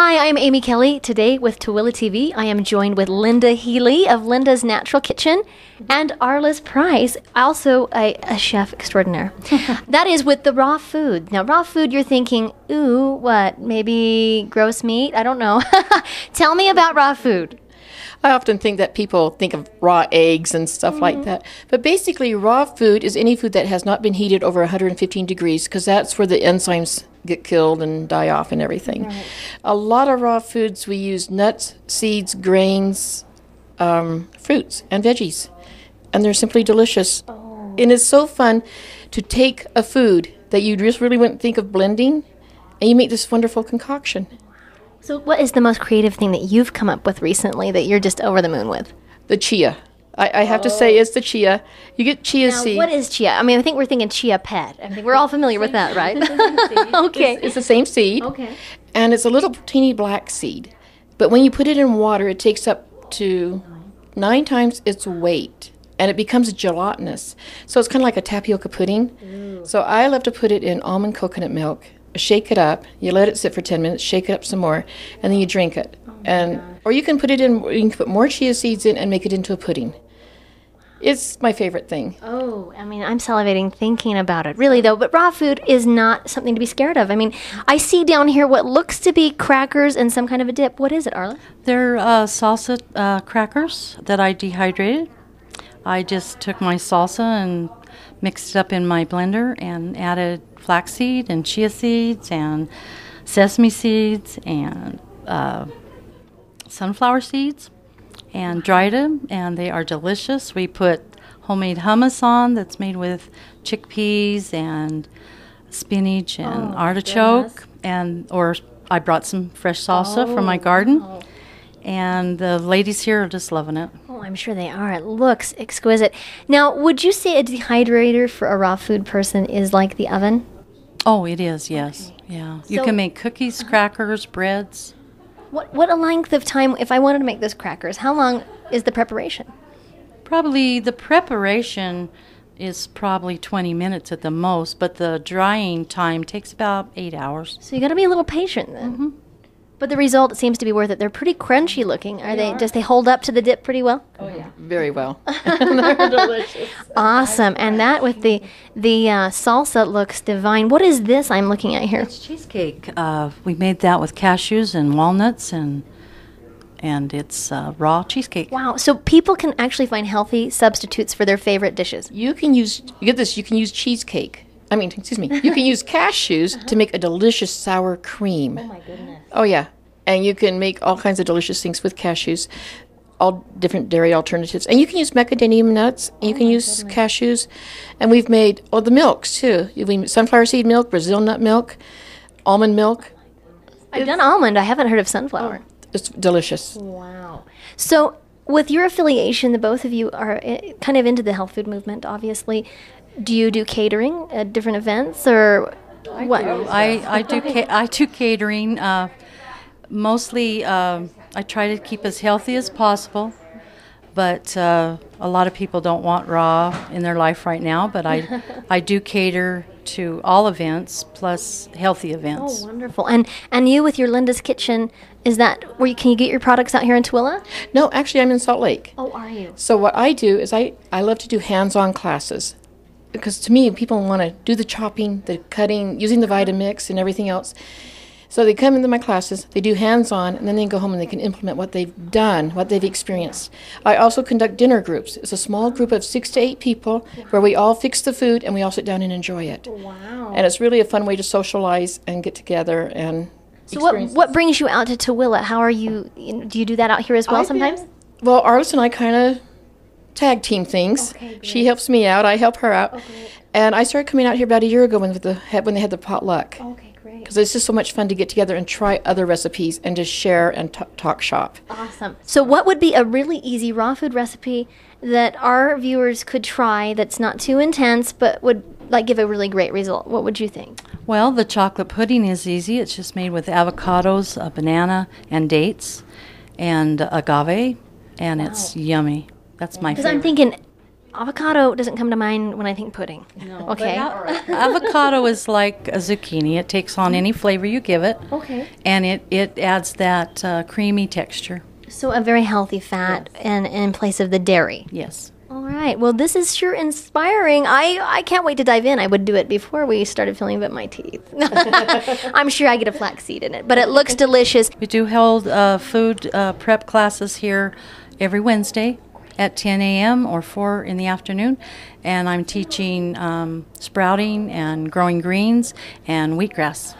Hi, I'm Amy Kelly. Today with TooeleTV, I am joined with Linda Healy of Linda's Natural Kitchen and Arlyce Price, also a chef extraordinaire. That is with the raw food. Now, raw food, you're thinking, ooh, what, maybe gross meat? I don't know. Tell me about raw food. I often think that people think of raw eggs and stuff like that. But basically, raw food is any food that has not been heated over 115 degrees because that's where the enzymes get killed and die off and everything. Right. A lot of raw foods, we use nuts, seeds, grains, fruits, and veggies. And they're simply delicious. Oh. And it's so fun to take a food that you just really wouldn't think of blending, and you make this wonderful concoction. So what is the most creative thing that you've come up with recently that you're just over the moon with? The chia. I have to say it's the chia. You get chia seed. What is chia? I mean, I think we're thinking chia pet. I think we're all familiar with that, right? Okay. It's the same seed. Okay. And it's a little teeny black seed. But when you put it in water, it takes up to 9 times its weight. And it becomes gelatinous. So it's kind of like a tapioca pudding. Ooh. So I love to put it in almond coconut milk. Shake it up, you let it sit for 10 minutes, shake it up some more, and then you drink it. Or you can put it in, you can put more chia seeds in and make it into a pudding. It's my favorite thing. Oh, I mean, I'm salivating thinking about it. Really, though, but raw food is not something to be scared of. I mean, I see down here what looks to be crackers and some kind of a dip. What is it, Arlyce? They're salsa crackers that I dehydrated. I just took my salsa and mixed it up in my blender and added flaxseed and chia seeds and sesame seeds and sunflower seeds and dried them, and they are delicious. We put homemade hummus on that's made with chickpeas and spinach and artichoke, or I brought some fresh salsa from my garden. And the ladies here are just loving it. Oh, I'm sure they are. It looks exquisite. Now, would you say a dehydrator for a raw food person is like the oven? Oh, it is, yes. Okay. Yeah. You can make cookies, crackers, breads. What a length of time, if I wanted to make those crackers, how long is the preparation? Probably the preparation is probably 20 minutes at the most, but the drying time takes about 8 hours. So you got to be a little patient then. Mm-hmm. But the result seems to be worth it. They're pretty crunchy looking. Are they? Does they hold up to the dip pretty well? Oh yeah, very well. They're delicious. Awesome. And that with the salsa looks divine. What is this I'm looking at here? It's cheesecake. We made that with cashews and walnuts, and it's raw cheesecake. Wow. So people can actually find healthy substitutes for their favorite dishes. You can use cheesecake. You can use cashews to make a delicious sour cream. Oh, my goodness. Oh, yeah. And you can make all kinds of delicious things with cashews, all different dairy alternatives. And you can use macadamia nuts, and you can use cashews. And we've made, the milks, too. We made sunflower seed milk, Brazil nut milk, almond milk. I've done almond. I haven't heard of sunflower. It's delicious. Wow. So with your affiliation, the both of you are kind of into the health food movement, obviously. Do you do catering at different events, or what? I do catering. Mostly, I try to keep as healthy as possible. But a lot of people don't want raw in their life right now. But I do cater to all events plus healthy events. Oh, wonderful! And you with your Linda's Kitchen, is that where can you get your products out here in Tooele? No, actually, I'm in Salt Lake. Oh, are you? So what I do is I love to do hands-on classes. Because to me, people want to do the chopping, the cutting, using the Vitamix and everything else. So they come into my classes, they do hands-on, and then they go home and they can implement what they've done, what they've experienced. I also conduct dinner groups. It's a small group of 6 to 8 people where we all fix the food and we all sit down and enjoy it. Wow. And it's really a fun way to socialize and get together and experience. So what brings you out to Tooele? How are you, do you do that out here as well sometimes? Well, Arlyce and I kind of tag team things. Okay, she helps me out, I help her out. Okay. And I started coming out here about a year ago when they had the potluck. Okay, great. Because it's just so much fun to get together and try other recipes and just share and talk shop. Awesome. So what would be a really easy raw food recipe that our viewers could try that's not too intense but would give a really great result? What would you think? Well, the chocolate pudding is easy. It's just made with avocados, a banana, and dates, and agave, and it's yummy. That's my favorite. Because I'm thinking Avocado doesn't come to mind when I think pudding. No. Okay. Avocado is like a zucchini. It takes on any flavor you give it. Okay. And it adds that creamy texture. So a very healthy fat and in place of the dairy. Yes. All right. Well, this is sure inspiring. I can't wait to dive in. I would do it before we started feeling a bit my teeth. I'm sure I get a flaxseed in it, but it looks delicious. We do hold food prep classes here every Wednesday at 10 a.m. or 4 in the afternoon, and I'm teaching sprouting and growing greens and wheatgrass.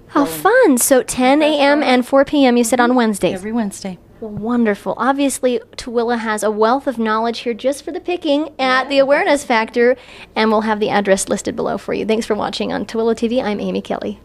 How fun. So 10 a.m. and 4 p.m. you said on Wednesdays. Every Wednesday. Wonderful. Obviously, Tooele has a wealth of knowledge here just for the picking at the Awareness Factor, and we'll have the address listed below for you. Thanks for watching on Tooele TV. I'm Amy Kelly.